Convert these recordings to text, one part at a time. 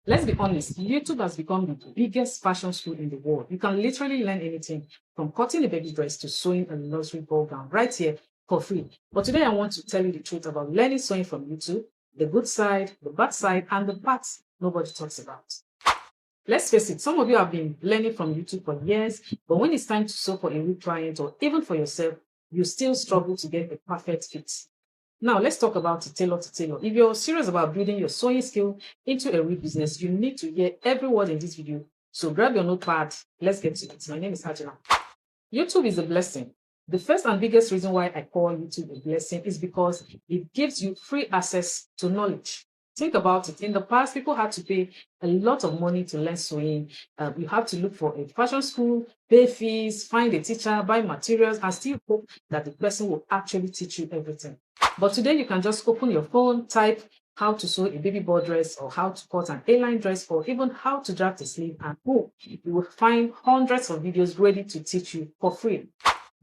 Let's be honest, YouTube has become the biggest fashion school in the world. You can literally learn anything from cutting a baby dress to sewing a nursery ball gown right here for free. But today I want to tell you the truth about learning sewing from YouTube, the good side, the bad side, and the parts nobody talks about. Let's face it, some of you have been learning from YouTube for years, but when it's time to sew for a new client or even for yourself, you still struggle to get a perfect fit. Now, let's talk about the tailor to tailor. If you're serious about building your sewing skill into a real business, you need to hear every word in this video. So grab your notepad. Let's get to it. My name is Hajina. YouTube is a blessing. The first and biggest reason why I call YouTube a blessing is because it gives you free access to knowledge. Think about it. In the past, people had to pay a lot of money to learn sewing. You have to look for a fashion school, pay fees, find a teacher, buy materials, and still hope that the person will actually teach you everything. But today, you can just open your phone, type how to sew a baby boy dress or how to cut an A-line dress or even how to draft a sleeve, and boom, you will find hundreds of videos ready to teach you for free.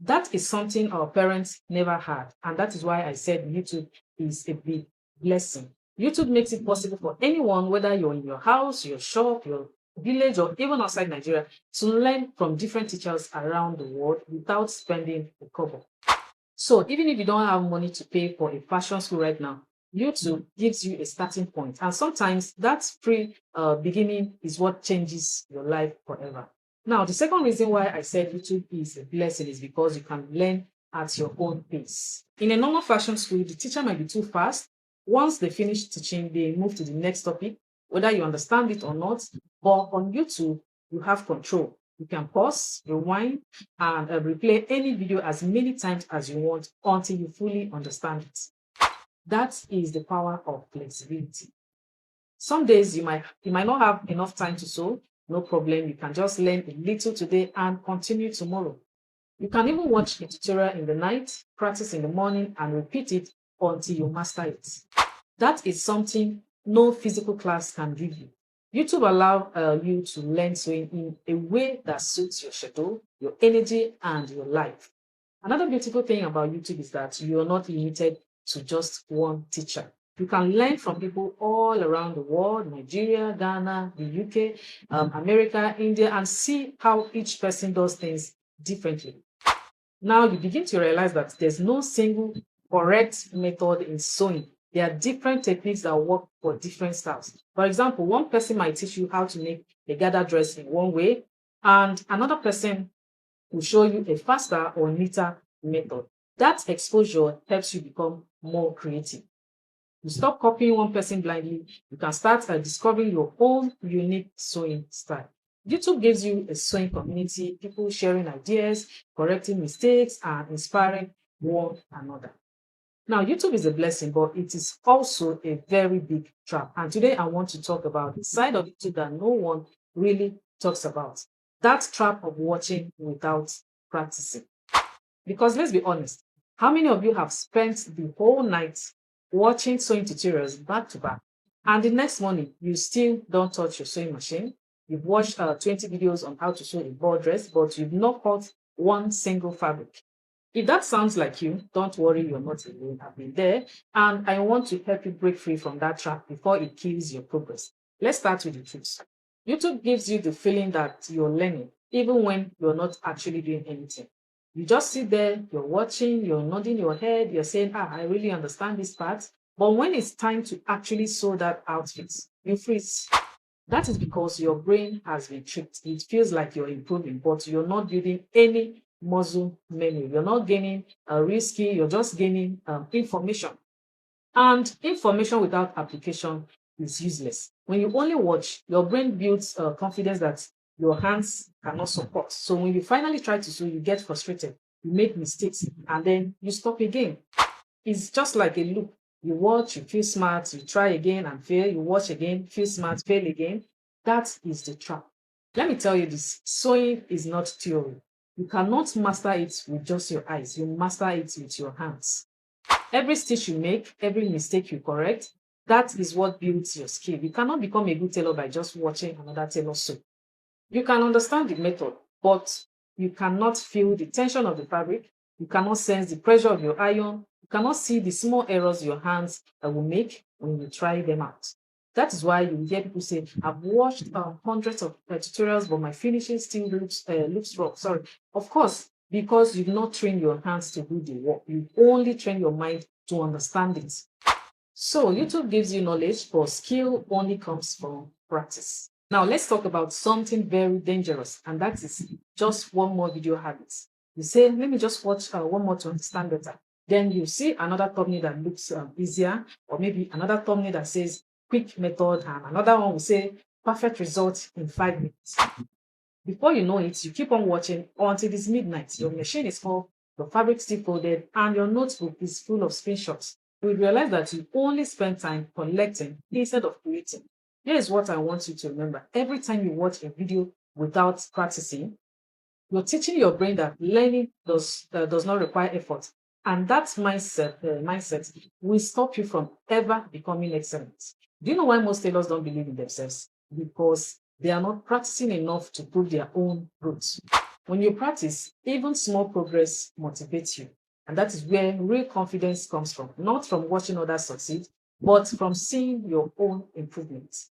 That is something our parents never had, and that is why I said YouTube is a big blessing. YouTube makes it possible for anyone, whether you're in your house, your shop, your village, or even outside Nigeria, to learn from different teachers around the world without spending a kobo. So even if you don't have money to pay for a fashion school right now, YouTube gives you a starting point. And sometimes that free beginning is what changes your life forever. Now, the second reason why I said YouTube is a blessing is because you can learn at your own pace. In a normal fashion school, the teacher might be too fast. Once they finish teaching, they move to the next topic, whether you understand it or not. But on YouTube, you have control. You can pause, rewind, and replay any video as many times as you want until you fully understand it. That is the power of flexibility. Some days you might not have enough time to sew. No problem. You can just learn a little today and continue tomorrow. You can even watch a tutorial in the night, practice in the morning, and repeat it until you master it. That is something no physical class can give you. YouTube allows you to learn sewing in a way that suits your schedule, your energy, and your life. Another beautiful thing about YouTube is that you are not limited to just one teacher. You can learn from people all around the world, Nigeria, Ghana, the UK, America, India, and see how each person does things differently. Now you begin to realize that there's no single correct method in sewing. There are different techniques that work for different styles. For example, one person might teach you how to make a gather dress in one way, and another person will show you a faster or neater method. That exposure helps you become more creative. You stop copying one person blindly. You can start discovering your own unique sewing style. YouTube gives you a sewing community, people sharing ideas, correcting mistakes, and inspiring one another. Now, YouTube is a blessing, but it is also a very big trap. And today I want to talk about the side of YouTube that no one really talks about. That trap of watching without practicing. Because let's be honest, how many of you have spent the whole night watching sewing tutorials back to back, and the next morning you still don't touch your sewing machine? You've watched 20 videos on how to sew a ball dress, but you've not cut one single fabric. If that sounds like you, don't worry, you're not alone. I've been there, and I want to help you break free from that trap before it kills your progress. Let's start with the truth. YouTube gives you the feeling that you're learning, even when you're not actually doing anything. You just sit there, you're watching, you're nodding your head, you're saying, I really understand this part. But when it's time to actually sew that outfit, you freeze. That is because your brain has been tricked. It feels like you're improving, but you're not building any muscle memory. You're not gaining a real skill, you're just gaining information. And information without application is useless. When you only watch, your brain builds confidence that your hands cannot support. So when you finally try to sew, you get frustrated, you make mistakes, and then you stop again. It's just like a loop. You watch, you feel smart, you try again and fail, you watch again, feel smart, fail again. That is the trap. Let me tell you this, sewing is not theory. You cannot master it with just your eyes. You master it with your hands. Every stitch you make, every mistake you correct, that is what builds your skill. You cannot become a good tailor by just watching another tailor sew. You can understand the method, but you cannot feel the tension of the fabric. You cannot sense the pressure of your iron. You cannot see the small errors your hands will make when you try them out. That is why you hear people say, I've watched hundreds of tutorials, but my finishing still looks rough. Sorry. Of course, because you've not trained your hands to do the work. You only train your mind to understand it. So YouTube gives you knowledge, but skill only comes from practice. Now let's talk about something very dangerous, and that is just one more video habit. You say, let me just watch one more to understand better. Then you see another thumbnail that looks easier, or maybe another thumbnail that says quick method, and another one will say perfect result in 5 minutes. Before you know it, you keep on watching until it's midnight. Your machine is full, your fabric still folded, and your notebook is full of screenshots. You will realize that you only spend time collecting instead of creating. Here is what I want you to remember. Every time you watch a video without practicing, you're teaching your brain that learning does not require effort. And that mindset will stop you from ever becoming excellent. Do you know why most tailors don't believe in themselves? Because they are not practicing enough to prove their own roots. When you practice, even small progress motivates you. And that is where real confidence comes from, not from watching others succeed, but from seeing your own improvements.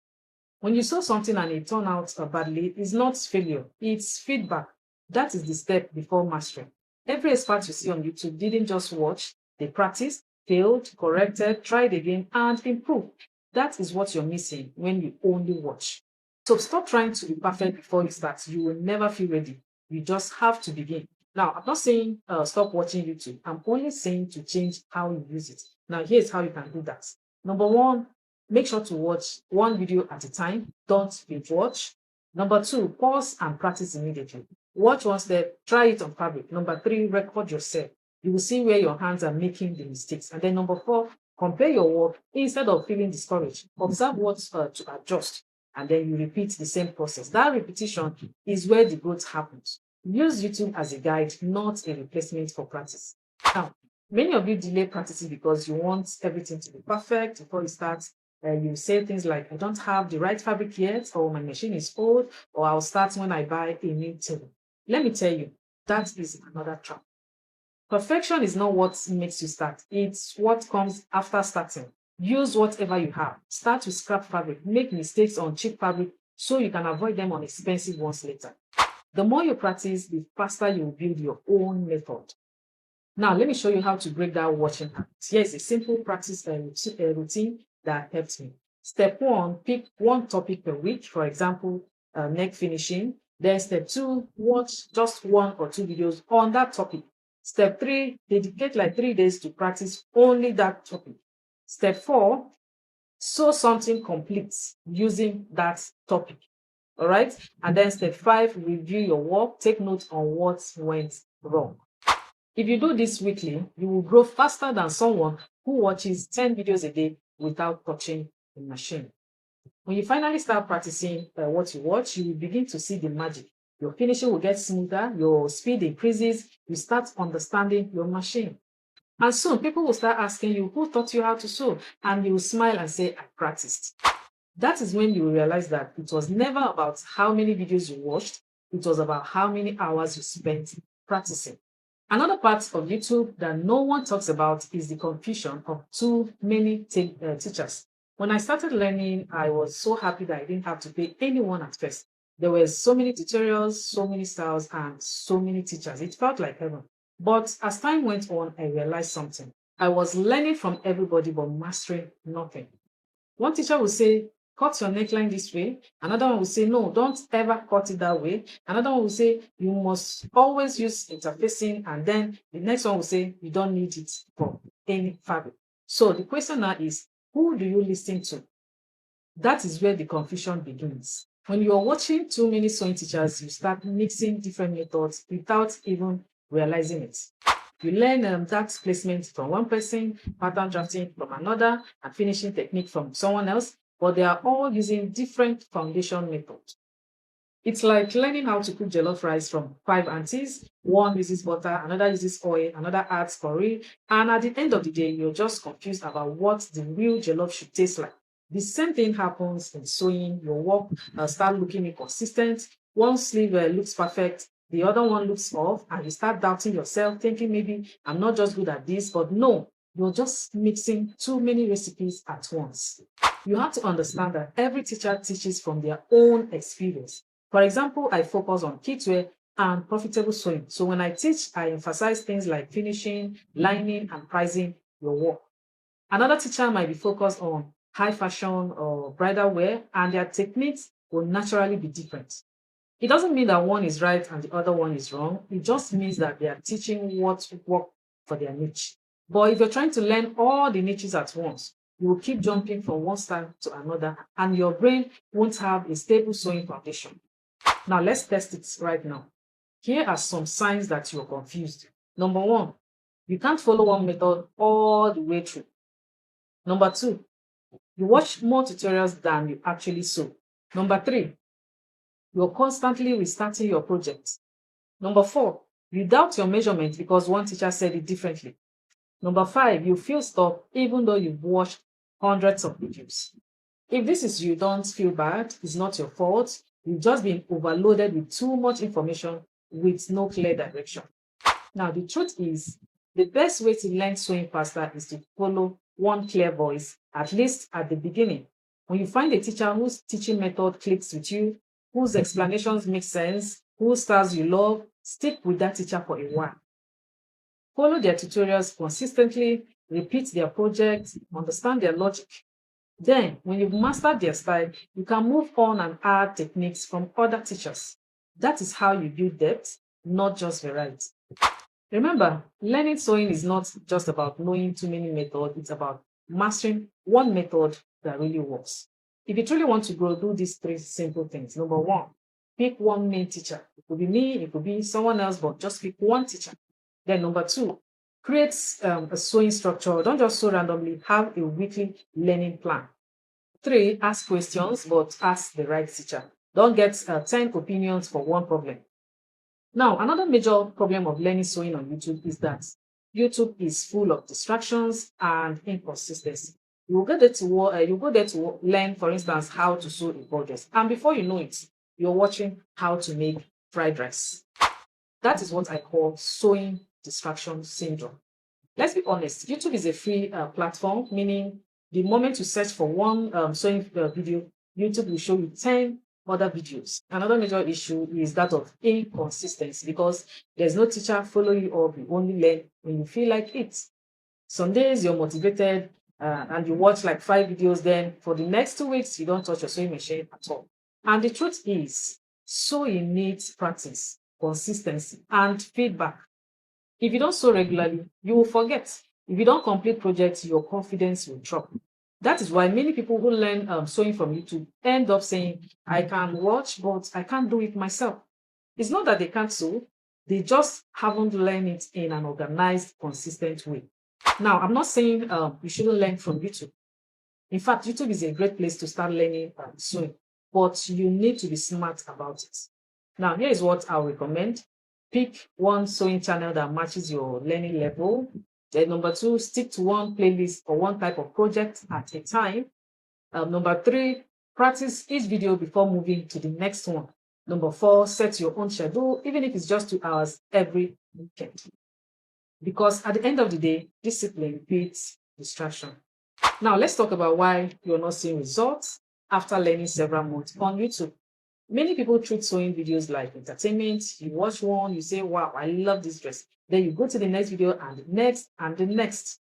When you saw something and it turned out badly, it's not failure, it's feedback. That is the step before mastery. Every expert you see on YouTube didn't just watch, they practiced, failed, corrected, tried again, and improved. That is what you're missing when you only watch. So stop trying to be perfect before you start. You will never feel ready. You just have to begin. Now, I'm not saying stop watching YouTube. I'm only saying to change how you use it. Now, here's how you can do that. Number one, make sure to watch one video at a time. Don't binge watch. Number two, pause and practice immediately. Watch one step, try it on fabric. Number three, record yourself. You will see where your hands are making the mistakes. And then number four, compare your work instead of feeling discouraged. Observe what to adjust, and then you repeat the same process. That repetition is where the growth happens. Use YouTube as a guide, not a replacement for practice. Now, many of you delay practicing because you want everything to be perfect before you start. You say things like, I don't have the right fabric yet, or my machine is old, or I'll start when I buy a new table. Let me tell you, that is another trap. Perfection is not what makes you start. It's what comes after starting. Use whatever you have. Start with scrap fabric. Make mistakes on cheap fabric so you can avoid them on expensive ones later. The more you practice, the faster you will build your own method. Now, let me show you how to break down watching habits. Here is a simple practice routine that helped me. Step one, pick one topic per week, for example, neck finishing. Then step two, watch just 1 or 2 videos on that topic. Step three, dedicate like 3 days to practice only that topic. Step four, sew something complete using that topic. All right. And then step five, review your work. Take notes on what went wrong. If you do this weekly, you will grow faster than someone who watches 10 videos a day without touching the machine. When you finally start practicing what you watch, you will begin to see the magic. Your finishing will get smoother, your speed increases, you start understanding your machine. And soon people will start asking you, who taught you how to sew? And you will smile and say, I practiced. That is when you will realize that it was never about how many videos you watched, it was about how many hours you spent practicing. Another part of YouTube that no one talks about is the confusion of too many teachers. When I started learning, I was so happy that I didn't have to pay anyone at first. There were so many tutorials, so many styles, and so many teachers. It felt like heaven. But as time went on, I realized something. I was learning from everybody but mastering nothing. One teacher would say, cut your neckline this way. Another one will say, no, don't ever cut it that way. Another one will say, you must always use interfacing. And then the next one will say, you don't need it for any fabric. So the question now is, who do you listen to? That is where the confusion begins. When you are watching too many sewing teachers, you start mixing different methods without even realizing it. You learn tax placement from one person, pattern drafting from another, and finishing technique from someone else, but they are all using different foundation methods. It's like learning how to cook jollof rice from 5 aunties. One uses butter, another uses oil, another adds curry, and at the end of the day, you're just confused about what the real jollof should taste like. The same thing happens in sewing. Your work start looking inconsistent. One sleeve looks perfect, the other one looks off, and you start doubting yourself, thinking maybe I'm not just good at this, but no, You're just mixing too many recipes at once. You have to understand that every teacher teaches from their own experience. For example, I focus on kidswear and profitable sewing. So when I teach, I emphasize things like finishing, lining, and pricing your work. Another teacher might be focused on high fashion or bridal wear, and their techniques will naturally be different. It doesn't mean that one is right and the other one is wrong. It just means that they are teaching what work for their niche. But if you're trying to learn all the niches at once, you will keep jumping from one style to another, and your brain won't have a stable sewing foundation. Now, let's test it right now. Here are some signs that you're confused. Number one, you can't follow one method all the way through. Number two, you watch more tutorials than you actually sew. Number three, you're constantly restarting your project. Number four, you doubt your measurement because one teacher said it differently. Number five, you feel stuck even though you've watched hundreds of videos. If this is you, don't feel bad. It's not your fault. You've just been overloaded with too much information with no clear direction. Now, the truth is, the best way to learn sewing faster is to follow one clear voice, at least at the beginning. When you find a teacher whose teaching method clicks with you, whose explanations make sense, whose styles you love, stick with that teacher for a while. Follow their tutorials consistently, repeat their projects, understand their logic. Then, when you've mastered their style, you can move on and add techniques from other teachers. That is how you build depth, not just variety. Remember, learning sewing is not just about knowing too many methods, it's about mastering one method that really works. If you truly want to grow, do these three simple things. Number one, pick one main teacher. It could be me, it could be someone else, but just pick one teacher. Then number two, create a sewing structure. Don't just sew randomly, have a weekly learning plan. Three, ask questions, but ask the right teacher. Don't get 10 opinions for one problem. Now, another major problem of learning sewing on YouTube is that YouTube is full of distractions and inconsistency. You go there to learn, for instance, how to sew a bodice, and before you know it, you're watching how to make fried rice. That is what I call sewing distraction syndrome. Let's be honest, YouTube is a free platform, meaning the moment you search for one sewing video, YouTube will show you 10 other videos. Another major issue is that of inconsistency because there's no teacher following you up. You only learn when you feel like it. Some days you're motivated and you watch like 5 videos, then for the next 2 weeks, you don't touch your sewing machine at all. And the truth is, sewing needs practice, consistency, and feedback. If you don't sew regularly, you will forget. If you don't complete projects, your confidence will drop. That is why many people who learn sewing from YouTube end up saying, I can watch, but I can't do it myself. It's not that they can't sew, they just haven't learned it in an organized, consistent way. Now, I'm not saying you shouldn't learn from YouTube. In fact, YouTube is a great place to start learning sewing, but you need to be smart about it. Now, here is what I'll recommend. Pick one sewing channel that matches your learning level. Then number two, stick to one playlist or one type of project at a time. Number three, practice each video before moving to the next one. Number four, set your own schedule, even if it's just 2 hours every weekend. Because at the end of the day, discipline beats distraction. Now, let's talk about why you're not seeing results after learning several months on YouTube. Many people treat sewing videos like entertainment. You watch one, you say, wow, I love this dress. Then you go to the next video and the next and the next.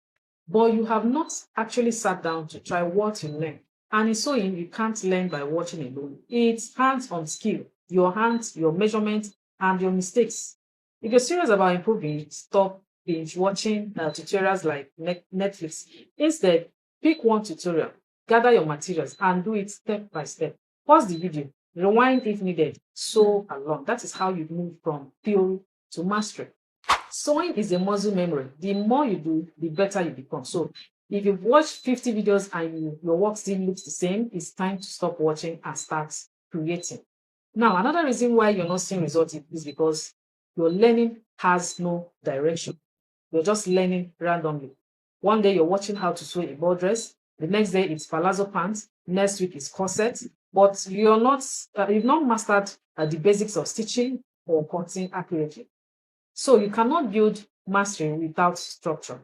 But you have not actually sat down to try what you learn. And in sewing, you can't learn by watching alone. It's hands-on skill, your hands, your measurements, and your mistakes. If you're serious about improving, stop binge watching tutorials like Netflix. Instead, pick one tutorial, gather your materials, and do it step by step. Pause the video, rewind if needed, sew along. That is how you move from theory to mastery. Sewing is a muscle memory. The more you do, the better you become. So if you've watched 50 videos and your work still looks the same, it's time to stop watching and start creating. Now, another reason why you're not seeing results is because your learning has no direction. You're just learning randomly. One day you're watching how to sew a ball dress. The next day it's palazzo pants. Next week is corset. But you've not mastered the basics of stitching or cutting accurately. So you cannot build mastery without structure.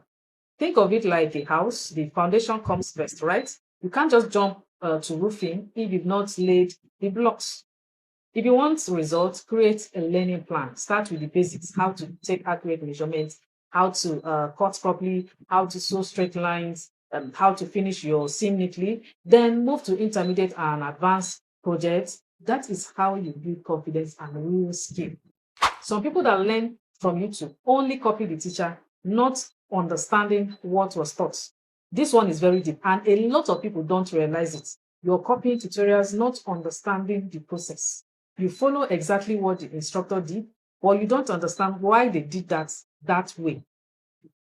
Think of it like a house. The foundation comes first, right? You can't just jump to roofing if you've not laid the blocks. If you want results, create a learning plan. Start with the basics: how to take accurate measurements, how to cut properly, how to sew straight lines, how to finish your seam neatly. Then move to intermediate and advanced projects. That is how you build confidence and real skill. Some people that learn from YouTube only copy the teacher, not understanding what was taught. This one is very deep, and a lot of people don't realize it. You're copying tutorials, not understanding the process. You follow exactly what the instructor did, but you don't understand why they did that way.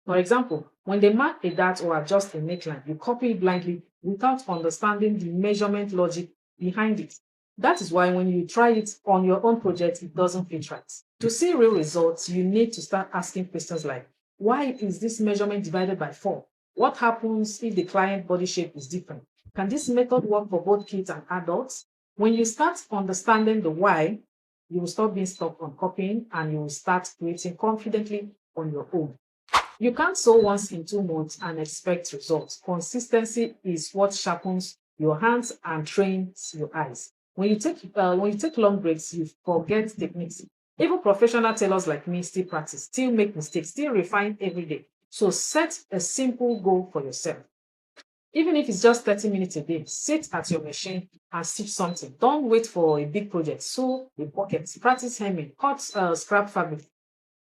For example, when they mark a dart or adjust a neckline, you copy it blindly without understanding the measurement logic behind it. That is why when you try it on your own project, it doesn't fit right. To see real results, you need to start asking questions like, why is this measurement divided by 4? What happens if the client body shape is different? Can this method work for both kids and adults? When you start understanding the why, you will stop being stuck on copying and you will start creating confidently on your own. You can't sew once in 2 months and expect results. Consistency is what sharpens your hands and trains your eyes. When you take long breaks, you forget techniques. Even professional tailors like me still practice, still make mistakes, still refine every day. So set a simple goal for yourself. Even if it's just 30 minutes a day, sit at your machine and stitch something. Don't wait for a big project. Sew a pocket, practice hemming, cut scrap fabric.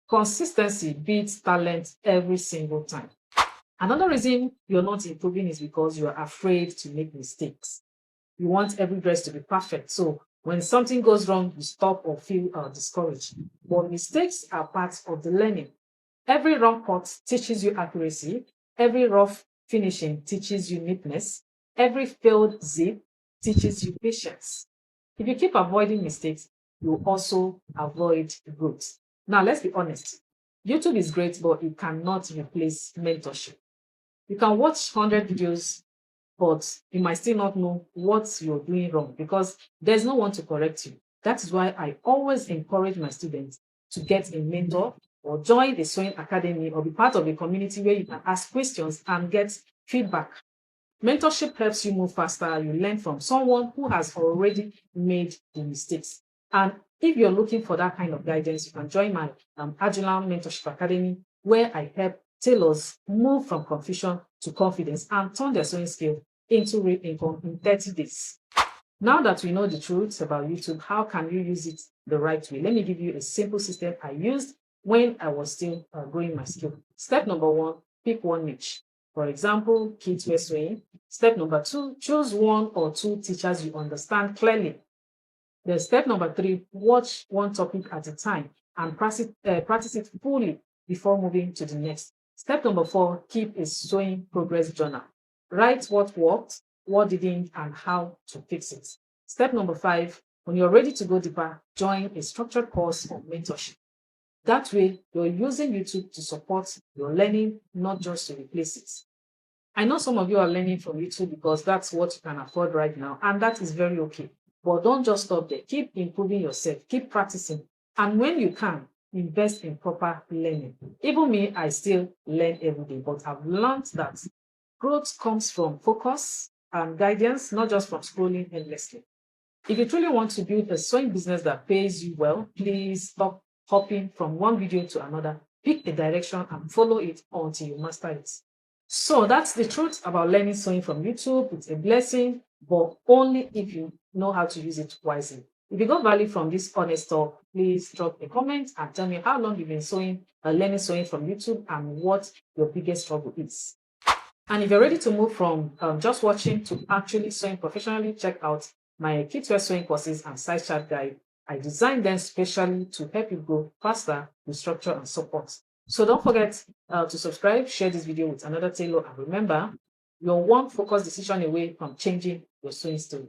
Consistency beats talent every single time. Another reason you're not improving is because you're afraid to make mistakes. You want every dress to be perfect. So when something goes wrong, you stop or feel discouraged. But mistakes are part of the learning. Every wrong cut teaches you accuracy. Every rough finishing teaches you neatness. Every failed zip teaches you patience. If you keep avoiding mistakes, you also avoid growth. Now, let's be honest. YouTube is great, but it cannot replace mentorship. You can watch 100 videos, but you might still not know what you're doing wrong because there's no one to correct you. That is why I always encourage my students to get a mentor or join a sewing academy or be part of a community where you can ask questions and get feedback. Mentorship helps you move faster. You learn from someone who has already made the mistakes. And if you're looking for that kind of guidance, you can join my Agile Mentorship Academy, where I help tailors move from confusion to confidence and turn their sewing skill into real income in 30 days. Now that we know the truth about YouTube, how can you use it the right way? Let me give you a simple system I used when I was still growing my skill. Step number 1, pick one niche. For example, kids wear sewing. Step number 2, choose 1 or 2 teachers you understand clearly. Then step number 3, watch one topic at a time and practice it fully before moving to the next. Step number 4, keep a sewing progress journal. Write what worked, what didn't, and how to fix it. Step number 5, when you're ready to go deeper, join a structured course or mentorship. That way, you're using YouTube to support your learning, not just to replace it. I know some of you are learning from YouTube because that's what you can afford right now, and that is very okay. But don't just stop there. Keep improving yourself, keep practicing, and when you can, invest in proper learning. Even me, I still learn every day, but I've learned that growth comes from focus and guidance, not just from scrolling endlessly. If you truly want to build a sewing business that pays you well, please stop hopping from one video to another. Pick a direction and follow it until you master it. So that's the truth about learning sewing from YouTube. It's a blessing, but only if you know how to use it wisely. If you got value from this honest talk, please drop a comment and tell me how long you've been learning sewing from YouTube and what your biggest struggle is. And if you're ready to move from just watching to actually sewing professionally, check out my kidswear sewing courses and size chart guide. I designed them specially to help you grow faster with structure and support. So don't forget to subscribe, share this video with another tailor, and remember, you're one focused decision away from changing your sewing story.